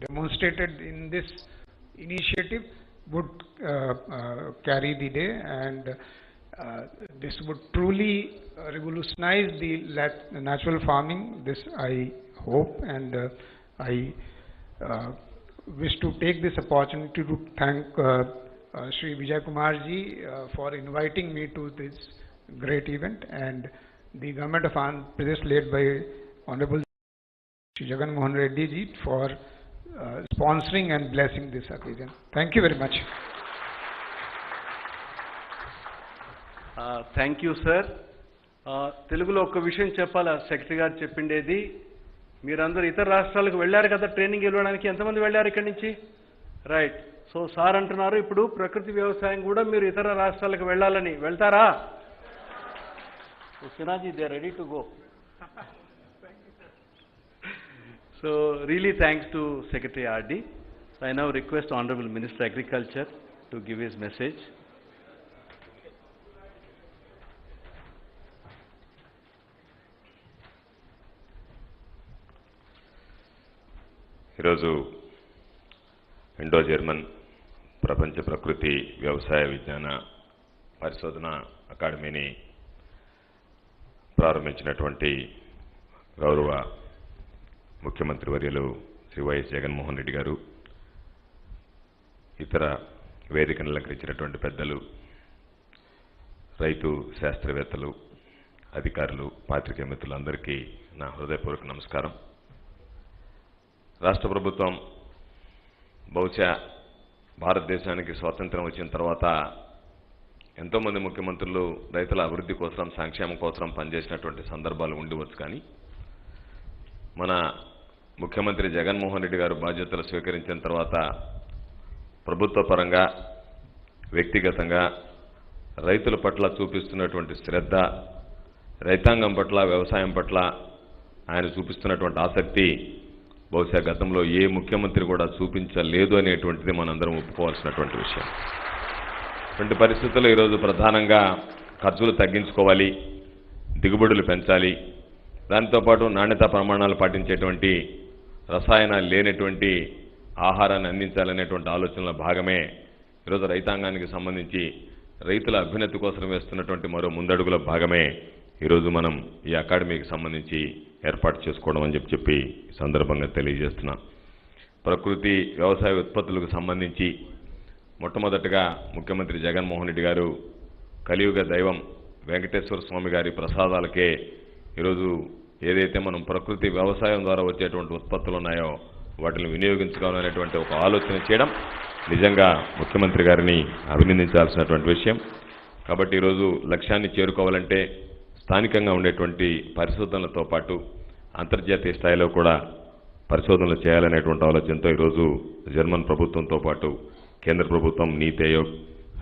demonstrated in this initiative would carry the day, and this would truly revolutionize the natural farming. This I hope, and I wish to take this opportunity to thank Shri Vijay Kumar ji for inviting me to this great event, and the government of Andhra Pradesh led by Honorable Shri Jagan Reddy ji for sponsoring and blessing this occasion. Thank you very much. Thank you, sir. తెలుగులో ఒక విషయం చెప్పాలా, secretary గారు చెప్పిండేది, మీరందరూ ఇతర రాష్ట్రాలకు వెళ్ళారు కదా ట్రైనింగ్ ఇవ్వడానికి, ఎంతమంది వెళ్ళారు ఇక్కడి నుంచి? రైట్. సో సార్ అంటున్నారు ఇప్పుడు ప్రకృతి వ్యవసాయం కూడా మీరు ఇతర రాష్ట్రాలకు వెళ్ళాలని. వెళ్తారా? సినాజీ, they are ready to go. So really thanks to Secretary RD. I now request Honorable Minister Agriculture to give his message. ఈరోజు ఇండో జర్మన్ ప్రపంచ ప్రకృతి వ్యవసాయ విజ్ఞాన పరిశోధన అకాడమీని ప్రారంభించినటువంటి గౌరవ ముఖ్యమంత్రి వర్యులు శ్రీ వైఎస్ జగన్మోహన్ రెడ్డి గారు, ఇతర వేదికను అలంకరించినటువంటి పెద్దలు, రైతు శాస్త్రవేత్తలు, అధికారులు, పాత్రికేయ మిత్రులందరికీ నా హృదయపూర్వక నమస్కారం. రాష్ట్ర ప్రభుత్వం బహుశా భారతదేశానికి స్వాతంత్రం వచ్చిన తర్వాత ఎంతోమంది ముఖ్యమంత్రులు రైతుల అభివృద్ధి కోసం, సంక్షేమం కోసం పనిచేసినటువంటి సందర్భాలు ఉండవచ్చు. కానీ మన ముఖ్యమంత్రి జగన్మోహన్ రెడ్డి గారు బాధ్యతలు స్వీకరించిన తర్వాత ప్రభుత్వ పరంగా, వ్యక్తిగతంగా రైతుల పట్ల చూపిస్తున్నటువంటి శ్రద్ధ, రైతాంగం పట్ల, వ్యవసాయం పట్ల ఆయన చూపిస్తున్నటువంటి ఆసక్తి బహుశా గతంలో ఏ ముఖ్యమంత్రి కూడా చూపించలేదు అనేటువంటిది మనందరం ఒప్పుకోవాల్సినటువంటి విషయం. ఇటువంటి పరిస్థితుల్లో ఈరోజు ప్రధానంగా ఖర్చులు తగ్గించుకోవాలి, దిగుబడులు పెంచాలి, దాంతోపాటు నాణ్యతా ప్రమాణాలు పాటించేటువంటి, రసాయనాలు లేనటువంటి ఆహారాన్ని అందించాలనేటువంటి ఆలోచనలో భాగమే ఈరోజు రైతాంగానికి సంబంధించి రైతుల అభ్యున్నతి కోసం వేస్తున్నటువంటి మరో ముందడుగుల భాగమే ఈరోజు మనం ఈ అకాడమీకి సంబంధించి ఏర్పాటు చేసుకోవడం అని చెప్పి సందర్భంగా తెలియజేస్తున్నాం. ప్రకృతి వ్యవసాయ ఉత్పత్తులకు సంబంధించి మొట్టమొదటగా ముఖ్యమంత్రి జగన్మోహన్ రెడ్డి గారు కలియుగ దైవం వెంకటేశ్వర స్వామి గారి ప్రసాదాలకే ఈరోజు ఏదైతే మనం ప్రకృతి వ్యవసాయం ద్వారా వచ్చేటువంటి ఉత్పత్తులు ఉన్నాయో వాటిని వినియోగించుకోవాలనేటువంటి ఒక ఆలోచన చేయడం నిజంగా ముఖ్యమంత్రి గారిని అభినందించాల్సినటువంటి విషయం. కాబట్టి ఈరోజు లక్ష్యాన్ని చేరుకోవాలంటే స్థానికంగా ఉండేటువంటి పరిశోధనలతో పాటు అంతర్జాతీయ స్థాయిలో కూడా పరిశోధనలు చేయాలనేటువంటి ఆలోచనతో ఈరోజు జర్మన్ ప్రభుత్వంతో పాటు కేంద్ర ప్రభుత్వం, నీతి ఆయోగ్,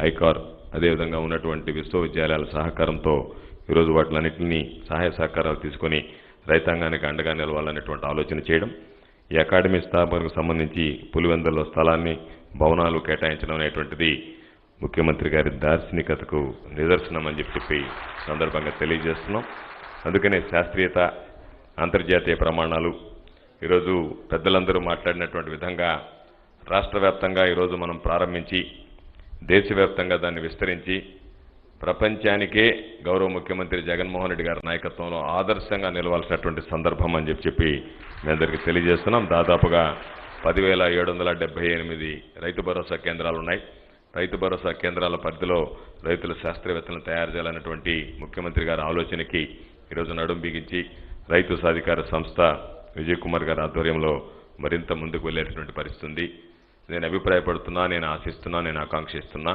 ఐకార్, అదేవిధంగా ఉన్నటువంటి విశ్వవిద్యాలయాల సహకారంతో ఈరోజు వాటిలన్నింటినీ సహాయ సహకారాలు తీసుకొని రైతాంగానికి అండగా నిలవాలనేటువంటి ఆలోచన చేయడం, ఈ అకాడమీ స్థాపనకు సంబంధించి పులివెందుల స్థలాన్ని, భవనాలు కేటాయించడం అనేటువంటిది ముఖ్యమంత్రి గారి దార్శనికతకు నిదర్శనం అని చెప్పి సందర్భంగా తెలియజేస్తున్నాం. అందుకనే శాస్త్రీయత, అంతర్జాతీయ ప్రమాణాలు ఈరోజు పెద్దలందరూ మాట్లాడినటువంటి విధంగా రాష్ట్ర వ్యాప్తంగా ఈరోజు మనం ప్రారంభించి దేశవ్యాప్తంగా దాన్ని విస్తరించి ప్రపంచానికే గౌరవ ముఖ్యమంత్రి జగన్మోహన్ రెడ్డి గారి నాయకత్వంలో ఆదర్శంగా నిలవాల్సినటువంటి సందర్భం అని చెప్పి మీ అందరికీ తెలియజేస్తున్నాం. దాదాపుగా 10,778 రైతు భరోసా కేంద్రాలు ఉన్నాయి. రైతు భరోసా కేంద్రాల పరిధిలో రైతుల శాస్త్రవేత్తలను తయారు చేయాలన్నటువంటి ముఖ్యమంత్రి గారి ఆలోచనకి ఈరోజు నడుం బిగించి రైతు సాధికార సంస్థ విజయ్ కుమార్ గారి ఆధ్వర్యంలో మరింత ముందుకు వెళ్ళేటటువంటి పరిస్థితి ఉంది. నేను అభిప్రాయపడుతున్నా, నేను ఆశిస్తున్నా, నేను ఆకాంక్షిస్తున్నా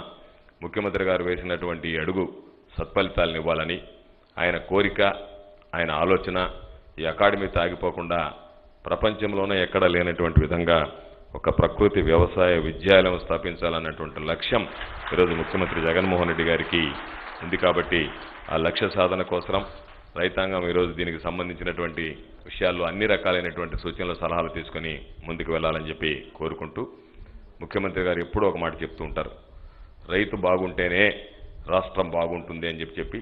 ముఖ్యమంత్రి గారు వేసినటువంటి అడుగు సత్ఫలితాలను ఇవ్వాలని ఆయన కోరిక, ఆయన ఆలోచన ఈ అకాడమీ తాగిపోకుండా ప్రపంచంలోనే ఎక్కడ లేనటువంటి విధంగా ఒక ప్రకృతి వ్యవసాయ విద్యాలయం స్థాపించాలన్నటువంటి లక్ష్యం ఈరోజు ముఖ్యమంత్రి జగన్మోహన్ రెడ్డి గారికి ఉంది. కాబట్టి ఆ లక్ష్య సాధన కోసం రైతాంగం ఈరోజు దీనికి సంబంధించినటువంటి విషయాల్లో అన్ని రకాలైనటువంటి సూచనలు, సలహాలు తీసుకొని ముందుకు వెళ్ళాలని చెప్పి కోరుకుంటూ, ముఖ్యమంత్రి గారు ఎప్పుడూ ఒక మాట చెప్తూ ఉంటారు, రైతు బాగుంటేనే రాష్ట్రం బాగుంటుంది అని చెప్పి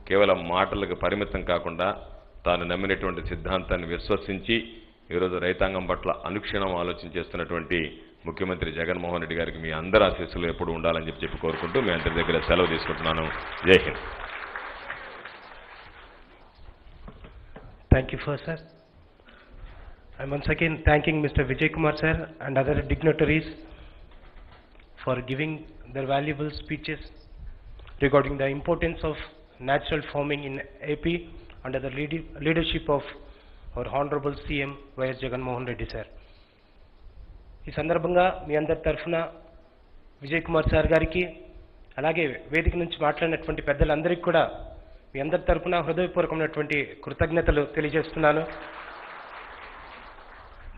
కేవలం మాటలకు పరిమితం కాకుండా తాను నమ్మినటువంటి సిద్ధాంతాన్ని విశ్వసించి ఈరోజు రైతాంగం పట్ల అనుక్షణం ఆలోచన చేస్తున్నటువంటి ముఖ్యమంత్రి జగన్మోహన్ రెడ్డి గారికి మీ అందరి ఆశీస్సులు ఎప్పుడు ఉండాలని చెప్పి కోరుకుంటూ మీ అందరి దగ్గర సెలవు తీసుకుంటున్నాను. జై Hind. Thank you, first, sir. I'm once again thanking Mr. Vijay Kumar, sir, and other dignitaries for giving their valuable speeches regarding the importance of natural farming in AP under the leadership of our Honorable CM YS Jagan Reddy, sir. ఈ సందర్భంగా మీ అందరి తరఫున Vijay Kumar sir గారికి అలాగే వేదిక నుంచి మాట్లాడినటువంటి పెద్దలందరికీ కూడా మీ అందరి తరఫున హృదయపూర్వకమైనటువంటి కృతజ్ఞతలు తెలియజేస్తున్నాను.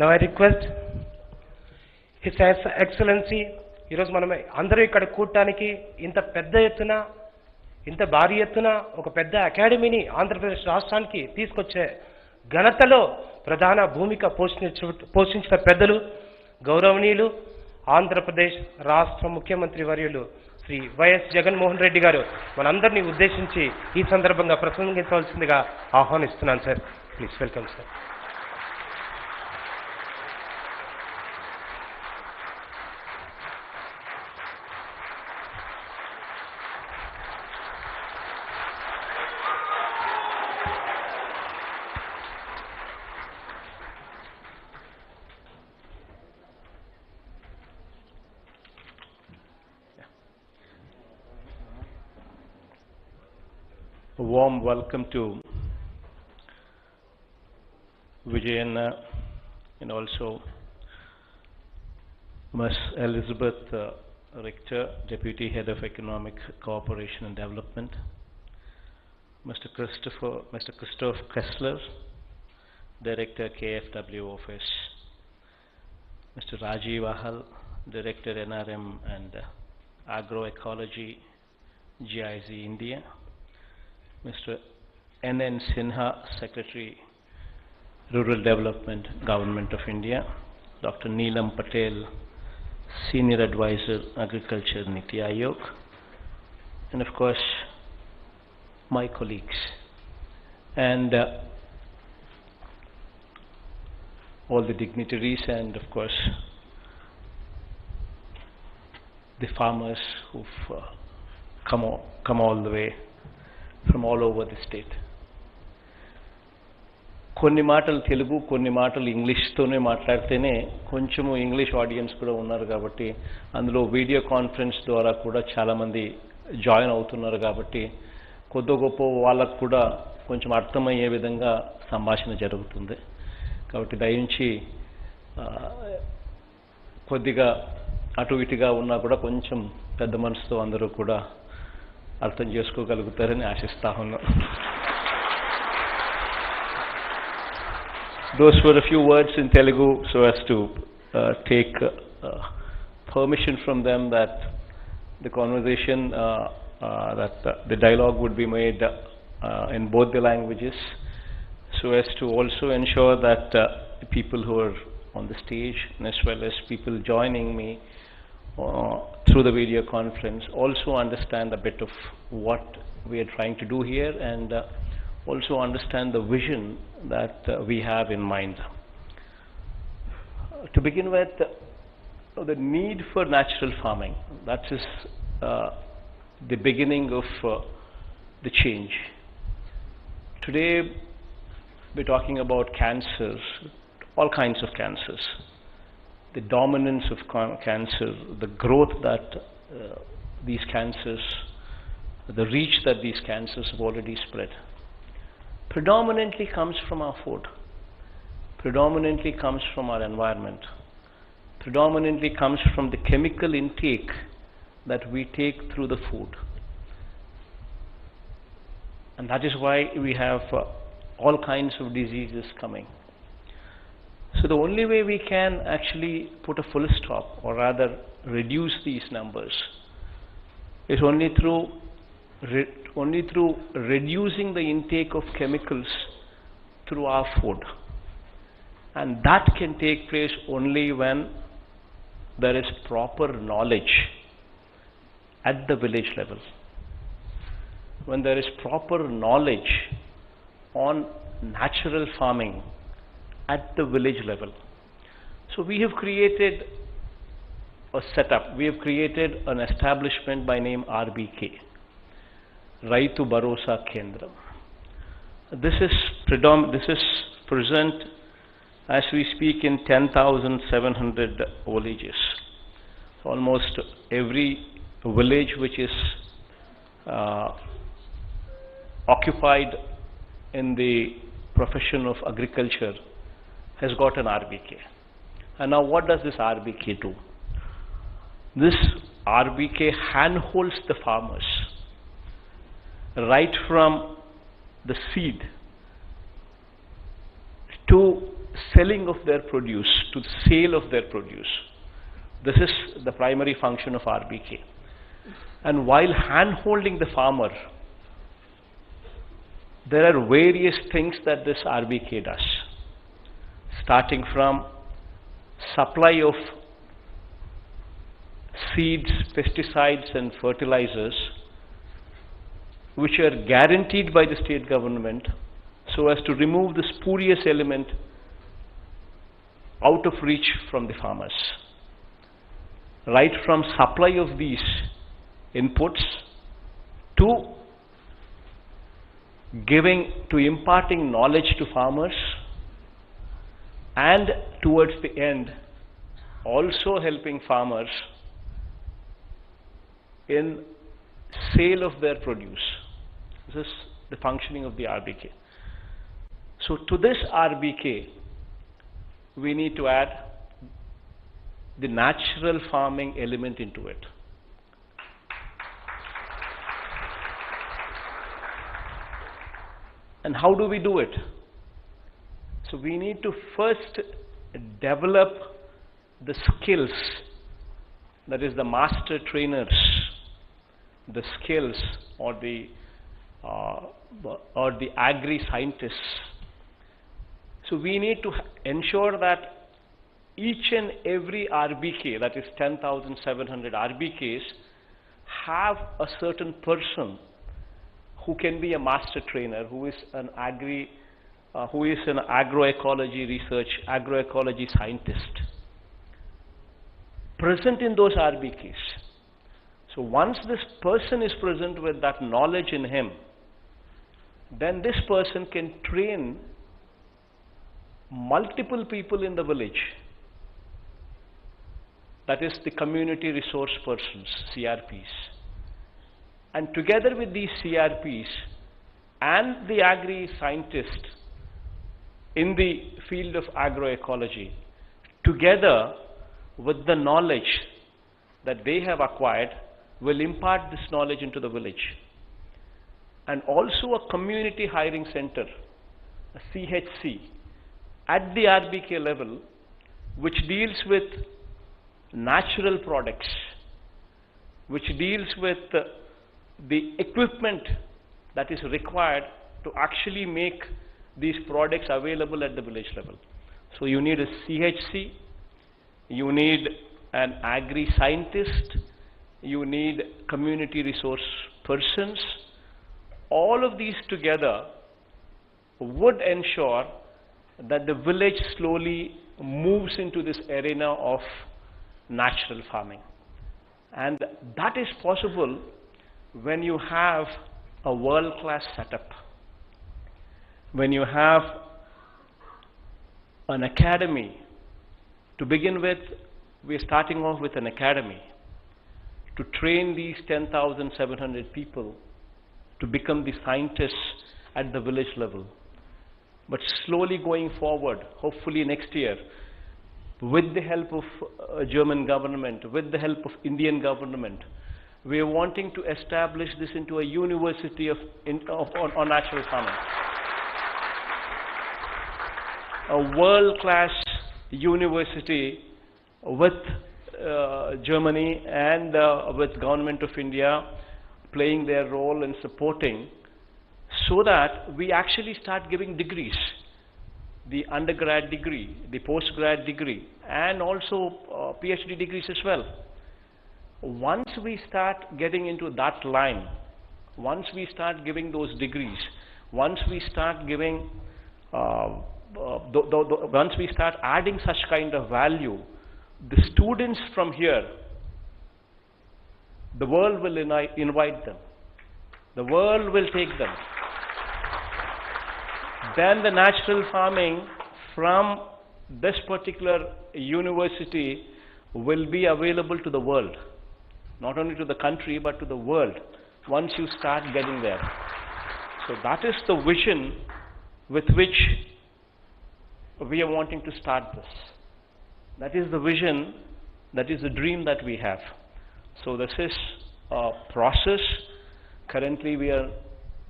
Now I request his excellency, ఈరోజు మనం అందరూ ఇక్కడ కూడటానికి ఇంత పెద్ద ఎత్తున, ఇంత భారీ ఎత్తున ఒక పెద్ద అకాడమీని ఆంధ్రప్రదేశ్ రాష్ట్రానికి తీసుకొచ్చే ఘనతలో ప్రధాన భూమిక పోషించిన పెద్దలు గౌరవనీయులు ఆంధ్రప్రదేశ్ రాష్ట్ర ముఖ్యమంత్రి వర్యులు శ్రీ వైఎస్ జగన్మోహన్ రెడ్డి గారు మనందరినీ ఉద్దేశించి ఈ సందర్భంగా ప్రసంగించవలసిందిగా ఆహ్వానిస్తున్నాను sir. Please welcome sir. A warm welcome to Vijayanna and also Ms. Elizabeth Richter, Deputy Head of Economic Cooperation and Development, Mr. Christoph Kessler, Director KFW Office, Mr. Rajiv Ahal, Director NRM and Agroecology, GIZ India, Mr. N.N. Sinha, Secretary, Rural Development, Government of India, Dr. Neelam Patel, Senior Advisor, Agriculture, Niti Aayog, and of course, my colleagues, and all the dignitaries, and of course, the farmers who've come all the way from all over the state. కొన్ని మాటలు తెలుగు, కొన్ని మాటలు ఇంగ్లీష్తోనే మాట్లాడితేనే కొంచెము English audience కూడా ఉన్నారు కాబట్టి, అందులో వీడియో కాన్ఫరెన్స్ ద్వారా కూడా చాలామంది జాయిన్ అవుతున్నారు కాబట్టి కొద్ది గొప్ప వాళ్ళకు కూడా కొంచెం అర్థమయ్యే విధంగా సంభాషణ జరుగుతుంది. కాబట్టి దయించి కొద్దిగా అటు ఇటుగా ఉన్నా కూడా కొంచెం పెద్ద మనసుతో అందరూ కూడా అర్థం చేసుకోగలుగుతారని ఆశిస్తా ఉన్నాను. Those were a few words in Telugu so as to take permission from them that the conversation, the dialogue would be made in both the languages, so as to also ensure that people who are on the stage and as well as people joining me through the video conference also understand a bit of what we are trying to do here and also understand the vision that we have in mind. To begin with, the need for natural farming, that is the beginning of the change. Today we're talking about cancers, all kinds of cancers, the dominance of cancer, the growth that these cancers, the reach that these cancers have already spread, predominantly comes from our food, predominantly comes from our environment, predominantly comes from the chemical intake that we take through the food. And that is why we have all kinds of diseases coming. So the only way we can actually put a full stop, or rather reduce these numbers, is only through reducing the intake of chemicals through our food. And that can take place only when there is proper knowledge at the village level. When there is proper knowledge on natural farming at the village level. So we have created a setup. We have created an establishment by name RBK, Raitu Bharosa Kendram. This is present as we speak in 10,700 villages. So almost every village which is occupied in the profession of agriculture has got an RBK. And now what does this RBK do? This RBK handholds the farmers right from the seed to selling of their produce, to the sale of their produce. This is the primary function of RBK. And while hand-holding the farmer, there are various things that this RBK does, starting from supply of seeds, pesticides and fertilizers, which are guaranteed by the state government so as to remove the spurious element out of reach from the farmers. Right from supply of these inputs to imparting knowledge to farmers, and towards the end also helping farmers in sale of their produce. This is the functioning of the RBK. So to this RBK we need to add the natural farming element into it. And how do we do it? So we need to first develop the skills, that is the master trainers, the skills or the agri-scientists. So we need to ensure that each and every RBK, that is 10,700 RBKs, have a certain person who can be a master trainer, who is an agroecology research, agroecology scientist, present in those RBKs. So once this person is present with that knowledge in him, then this person can train multiple people in the village. That is the community resource persons, CRPs. And together with these CRPs and the agri-scientist in the field of agroecology, together with the knowledge that they have acquired, will impart this knowledge into the village. And also a community hiring center, a CHC, at the RBK level, which deals with natural products, which deals with the equipment that is required to actually make these products available at the village level. So you need a CHC, you need an agri-scientist, you need community resource persons. All of these together would ensure that the village slowly moves into this arena of natural farming. And that is possible when you have a world-class setup, when you have an academy. To begin with, we are starting off with an academy to train these 10,700 people to become the scientists at the village level. But slowly going forward, hopefully next year, with the help of German government, with the help of Indian government, we are wanting to establish this into a university on natural farming. A world-class university with Germany and with Government of India playing their role in supporting, so that we actually start giving degrees, the undergrad degree, the postgrad degree, and also PhD degrees as well. Once we start getting into that line, once we start giving those degrees, once we start giving once we start adding such kind of value, the students from here, the world will invite them. The world will take them. Then the natural farming from this particular university will be available to the world. Not only to the country, but to the world, once you start getting there. So that is the vision with which we are wanting to start this. That is the vision, that is the dream that we have. So this is a process. Currently we are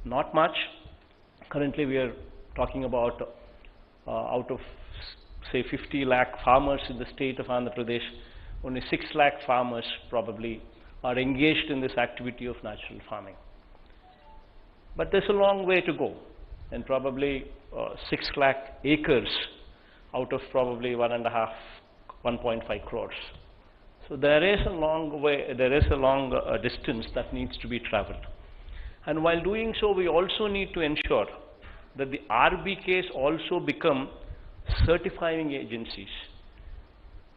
not much. Currently we are talking about out of say 50 lakh farmers in the state of Andhra Pradesh, only 6 lakh farmers probably are engaged in this activity of natural farming. But there's a long way to go, and probably 6 lakh acres out of probably 1.5 crores. So there is a long way, there is a long distance that needs to be traveled. And while doing so, we also need to ensure that the RBKs also become certifying agencies.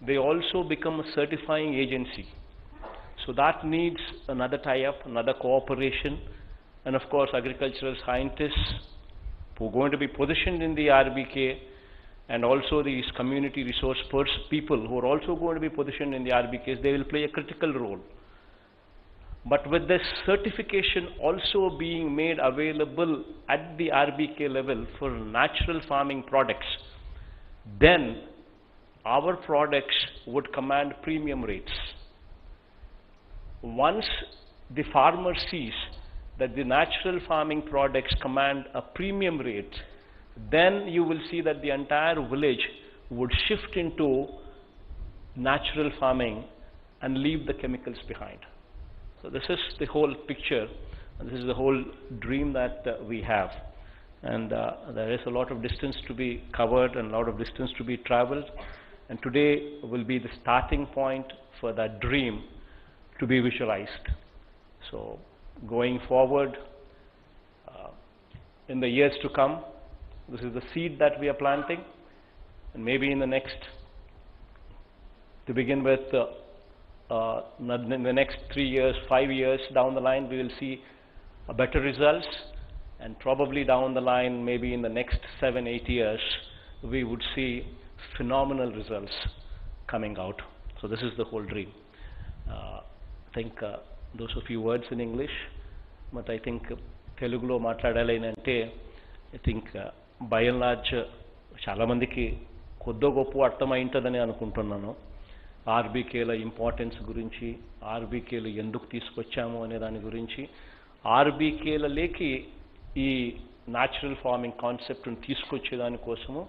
They also become a certifying agency. So that needs another tie-up, another cooperation, and of course agricultural scientists who are going to be positioned in the RBK, and also these community resource people who are also going to be positioned in the RBKs, they will play a critical role. But with this certification also being made available at the RBK level for natural farming products, then our products would command premium rates. Once the farmer sees that the natural farming products command a premium rate, then you will see that the entire village would shift into natural farming and leave the chemicals behind. So this is the whole picture, and this is the whole dream that we have. And there is a lot of distance to be covered and a lot of distance to be traveled. And today will be the starting point for that dream to be visualized. So going forward, in the years to come, this is the seed that we are planting. And maybe in the next, to begin with, in the next 3 years, 5 years down the line, we will see better results. And probably down the line, maybe in the next 7, 8 years, we would see phenomenal results coming out. So this is the whole dream. I think those are a few words in English, but I think Telugulo మాట్లాడాలంటే I think by and large చాలా మందికి కొద్దో గొప్ప అర్థమైంటదని అనుకుంటున్నాను. ఆర్బీకేల importance గురించి, ఆర్బీకేలు ఎందుకు తీసుకొచ్చాము అనే దాని గురించి, ఆర్బీకేలలోకి ఈ న్యాచురల్ ఫార్మింగ్ కాన్సెప్ట్ని తీసుకొచ్చేదాని కోసము,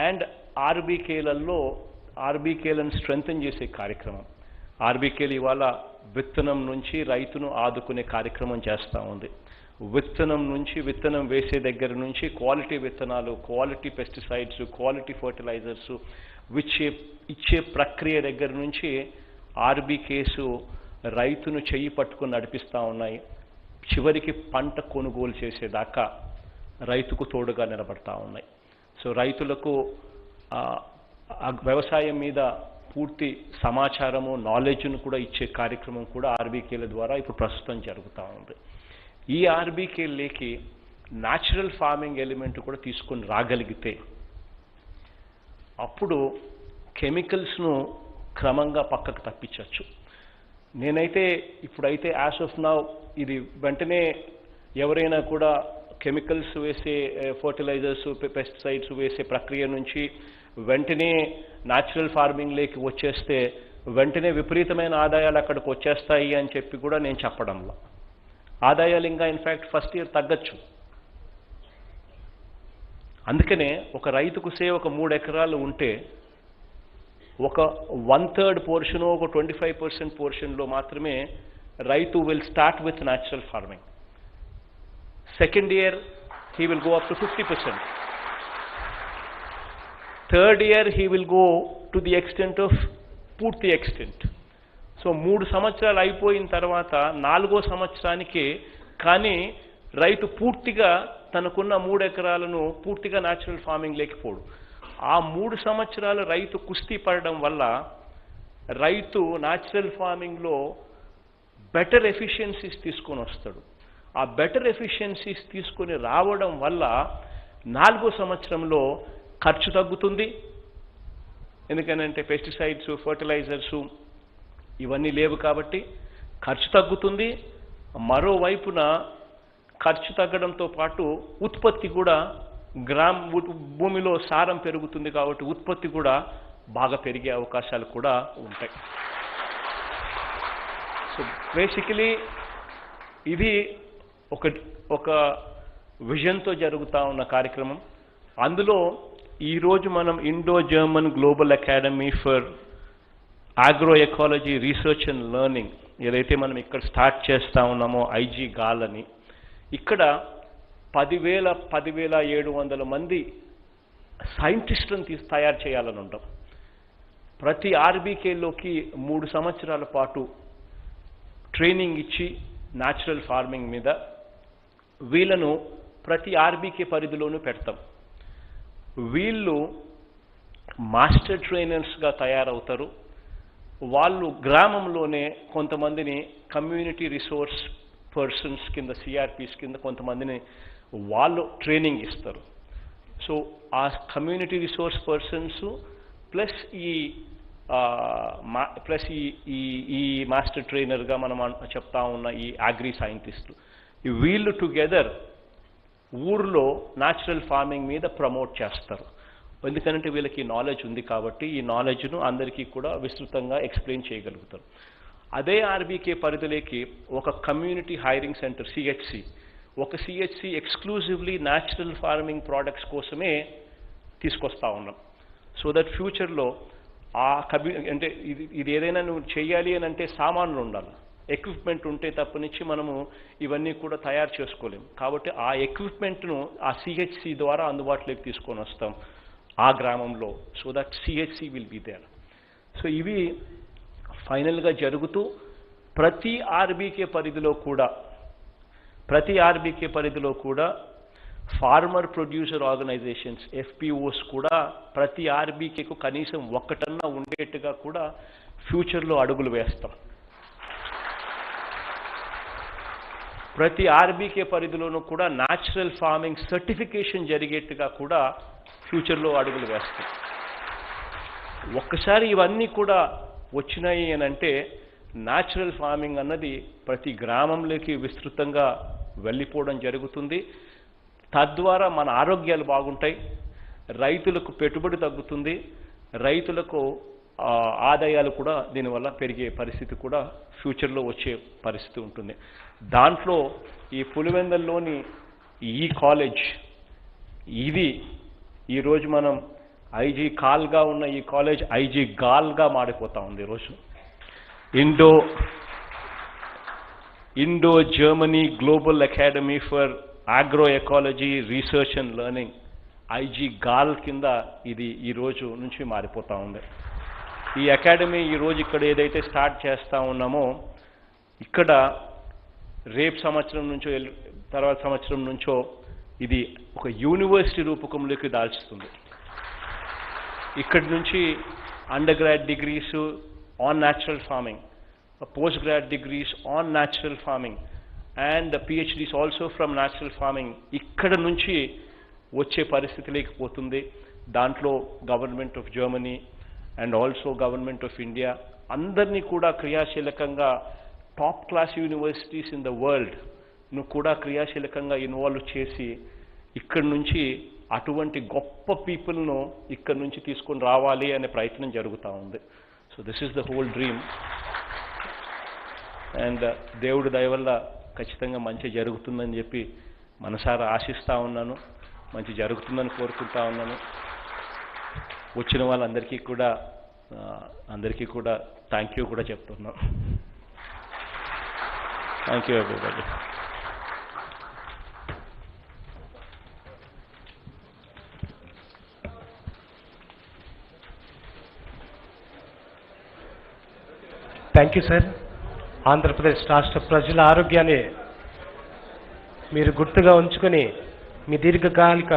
అండ్ ఆర్బీకేలలో ఆర్బీకేలను స్ట్రెంథెన్ చేసే కార్యక్రమం. ఆర్బీకేలు ఇవాళ విత్తనం నుంచి రైతును ఆదుకునే కార్యక్రమం చేస్తూ ఉంది. విత్తనం నుంచి, విత్తనం వేసే దగ్గర నుంచి క్వాలిటీ విత్తనాలు, క్వాలిటీ పెస్టిసైడ్స్, క్వాలిటీ ఫర్టిలైజర్స్ ఇచ్చే ప్రక్రియ దగ్గర నుంచి ఆర్బీకేస్ రైతును చెయ్యి పట్టుకుని నడిపిస్తూ ఉన్నాయి. చివరికి పంట కొనుగోలు చేసేదాకా రైతుకు తోడుగా నిలబడతా ఉన్నాయి. సో రైతులకు వ్యవసాయం మీద పూర్తి సమాచారము, నాలెడ్జ్ను కూడా ఇచ్చే కార్యక్రమం కూడా ఆర్బీకేల ద్వారా ఇప్పుడు ప్రస్తుతం జరుగుతూ ఉంది. ఈ ఆర్బీకేలకి న్యాచురల్ ఫార్మింగ్ ఎలిమెంట్ కూడా తీసుకొని రాగలిగితే అప్పుడు కెమికల్స్ను క్రమంగా పక్కకు తప్పించవచ్చు. నేనైతే ఇప్పుడైతే యాజ్ ఆఫ్ నౌ ఇది వెంటనే ఎవరైనా కూడా కెమికల్స్ వేసే ఫర్టిలైజర్స్, పెస్టిసైడ్స్ వేసే ప్రక్రియ నుంచి వెంటనే న్యాచురల్ ఫార్మింగ్లోకి వచ్చేస్తే వెంటనే విపరీతమైన ఆదాయాలు అక్కడికి వచ్చేస్తాయి అని చెప్పి కూడా నేను చెప్పడంలో, ఆదాయాలు ఇంకా ఇన్ఫ్యాక్ట్ ఫస్ట్ ఇయర్ తగ్గచ్చు. అందుకనే ఒక రైతుకు ఒక 3 ఎకరాలు ఉంటే ఒక 1/3 పోర్షను, ఒక 25% పోర్షన్లో మాత్రమే రైతు will start with natural farming. Second year he will go up to 50%. Third year he will go to the extent of పూర్తి ఎక్స్టెంట్. సో 3 సంవత్సరాలు అయిపోయిన తర్వాత 4వ సంవత్సరానికి కానీ రైతు పూర్తిగా తనకున్న 3 ఎకరాలను పూర్తిగా న్యాచురల్ ఫార్మింగ్ లేకపోడు. ఆ 3 సంవత్సరాలు రైతు కుస్తీ పడడం వల్ల రైతు న్యాచురల్ ఫార్మింగ్లో బెటర్ ఎఫిషియన్సీస్ తీసుకొని వస్తాడు. ఆ బెటర్ ఎఫిషియన్సీస్ తీసుకొని రావడం వల్ల 4వ సంవత్సరంలో ఖర్చు తగ్గుతుంది. ఎందుకనంటే పెస్టిసైడ్స్, ఫర్టిలైజర్సు ఇవన్నీ లేవు కాబట్టి ఖర్చు తగ్గుతుంది. మరోవైపున ఖర్చు తగ్గడంతో పాటు ఉత్పత్తి కూడా భూమిలో సారం పెరుగుతుంది కాబట్టి ఉత్పత్తి కూడా బాగా పెరిగే అవకాశాలు కూడా ఉంటాయి. సో బేసికలీ ఇది ఒక విజన్తో జరుగుతూ ఉన్న కార్యక్రమం. అందులో ఈరోజు మనం Indo German global academy for agro ecology research and learning ఏదైతే మనం ఇక్కడ స్టార్ట్ చేస్తూ ఉన్నామో GAARL అని, ఇక్కడ 10,700 మంది సైంటిస్టులను తయారు చేయాలని ఉంటాం. ప్రతి ఆర్బీకేలోకి 3 సంవత్సరాల పాటు ట్రైనింగ్ ఇచ్చి న్యాచురల్ ఫార్మింగ్ మీద వీళ్ళను ప్రతి ఆర్బీకే పరిధిలోనూ పెడతాం. వీళ్ళు మాస్టర్ ట్రైనర్స్గా తయారవుతారు. వాళ్ళు గ్రామంలోనే కొంతమందిని కమ్యూనిటీ రిసోర్స్ పర్సన్స్ కింద, సిఆర్పీస్ కింద కొంతమందిని వాళ్ళు ట్రైనింగ్ ఇస్తారు. సో ఆ కమ్యూనిటీ రిసోర్స్ పర్సన్స్ ప్లస్ ఈ మాస్టర్ ట్రైనర్గా మనం చెప్తా ఉన్న ఈ అగ్రి సైంటిస్టులు, వీళ్ళు టుగెదర్ ఊర్లో న్యాచురల్ ఫార్మింగ్ మీద ప్రమోట్ చేస్తారు. ఎందుకంటే వీళ్ళకి నాలెడ్జ్ ఉంది కాబట్టి ఈ నాలెడ్జ్ను అందరికీ కూడా విస్తృతంగా ఎక్స్ప్లెయిన్ చేయగలుగుతారు. అదే ఆర్బీకే పరిధిలోకి ఒక కమ్యూనిటీ హైరింగ్ సెంటర్ ఒక CHC exclusively natural farming products కోసమే తీసుకొస్తా ఉన్నాం. సో దట్ ఫ్యూచర్లో అంటే ఇది ఏదైనా నువ్వు చేయాలి అని అంటే సామాన్లు ఉండాలి, ఎక్విప్మెంట్ ఉంటే తప్పనిచ్చి మనము ఇవన్నీ కూడా తయారు చేసుకోలేము. కాబట్టి ఆ ఎక్విప్మెంట్ను ఆ సిహెచ్సి ద్వారా అందుబాటులోకి తీసుకొని వస్తాం ఆ గ్రామంలో. So that CHC will be there. So ఇవి ఫైనల్గా జరుగుతూ ప్రతి ఆర్బీకే పరిధిలో కూడా ఫార్మర్ ప్రొడ్యూసర్ ఆర్గనైజేషన్స్ FPOs కూడా ప్రతి ఆర్బీకేకు కనీసం ఒక్కటన్నా ఉండేట్టుగా కూడా ఫ్యూచర్లో అడుగులు వేస్తాం. ప్రతి ఆర్బీకే పరిధిలోనూ కూడా న్యాచురల్ ఫార్మింగ్ సర్టిఫికేషన్ జరిగేట్టుగా కూడా ఫ్యూచర్లో అడుగులు వేస్తాం. ఒక్కసారి ఇవన్నీ కూడా వచ్చినాయి అని అంటే న్యాచురల్ ఫార్మింగ్ అన్నది ప్రతి గ్రామంలోకి విస్తృతంగా వెళ్ళిపోవడం జరుగుతుంది. తద్వారా మన ఆరోగ్యాలు బాగుంటాయి, రైతులకు పెట్టుబడి తగ్గుతుంది, రైతులకు ఆదాయాలు కూడా దీనివల్ల పెరిగే పరిస్థితి కూడా ఫ్యూచర్లో వచ్చే పరిస్థితి ఉంటుంది. దాంట్లో ఈ పులివెందల్లోని ఈ కాలేజ్ ఇది ఈరోజు మనం IGAARLగా ఉన్న ఈ కాలేజ్ GAARLగా మారిపోతా ఉంది. ఈరోజు Indo Germany global academy for agro ecology research and learning GAARL కింద ఇది ఈరోజు నుంచి మారిపోతూ ఉంది. ఈ అకాడమీ ఈరోజు ఇక్కడ ఏదైతే స్టార్ట్ చేస్తూ ఉన్నామో ఇక్కడ రేపు సంవత్సరం నుంచో తర్వాత సంవత్సరం నుంచో ఇది ఒక యూనివర్సిటీ రూపకంలోకి దాల్చుతుంది. ఇక్కడి నుంచి under grad degrees on natural farming, post grad degrees on natural farming and PhDs also from natural farming ఇక్కడ నుంచి వచ్చే పరిస్థితి లేకపోతుంది. దాంట్లో government of Germany and also government of India అందరినీ కూడా క్రియాశీలకంగా top class universities in the వరల్డ్ను కూడా క్రియాశీలకంగా ఇన్వాల్వ్ చేసి ఇక్కడి నుంచి అటువంటి గొప్ప పీపుల్ను ఇక్కడి నుంచి తీసుకొని రావాలి అనే ప్రయత్నం జరుగుతూ ఉంది. So this is the whole dream. And దేవుడి దయ వల్ల ఖచ్చితంగా మంచి జరుగుతుందని చెప్పి మనసారా ఆశిస్తూ ఉన్నాను, మంచి జరుగుతుందని కోరుకుంటా ఉన్నాను. వచ్చిన వాళ్ళందరికీ కూడా థ్యాంక్ యూ కూడా చెప్తున్నాను. Thank you everybody. Thank you sir. Andhra Pradesh రాష్ట్ర ప్రజల ఆరోగ్యాన్ని మీరు గుర్తుగా ఉంచుకొని మీ దీర్ఘకాలిక